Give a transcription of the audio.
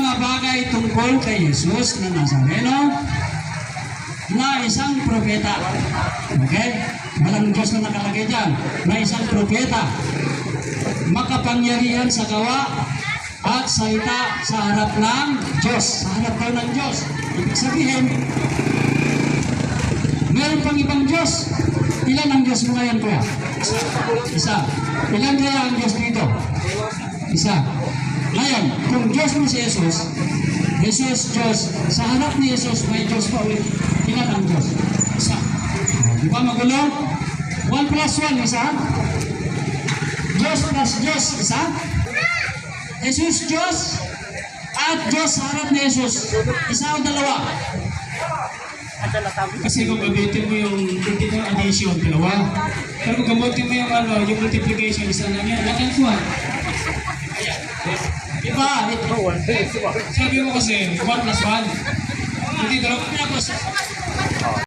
mga bagay tungkol kay Jesus na Nazareno na isang propeta. Okay? Walang Diyos na nakalagay dyan. Na isang propeta. Makapangyarihan sa gawa at salita sa harap ng Diyos. Sa harap daw ng Diyos. Ibig sabihin, meron pang ibang Diyos. Ilan ang Diyos mo ngayon, kuya? Isa. Ilan kaya ang Diyos dito? Isa. Ngayon, kung Diyos mo si Jesus, Jesus, Diyos, sa harap ni Jesus, may Diyos pa ulit. Ilan ang Diyos? Isa. Di ba magulo? 1 plus 1, isa? Diyos plus Diyos, isa? Jesus, Diyos, at Diyos sa harap ni Jesus. Isa o dalawa? Kasi kung gamitin mo yung addition, dalawa. Pero kung gamitin mo yung multiplication, isa lang yan. Lakan one. Diba? Sabi mo kasi, 1 plus 1. Hindi dalawa.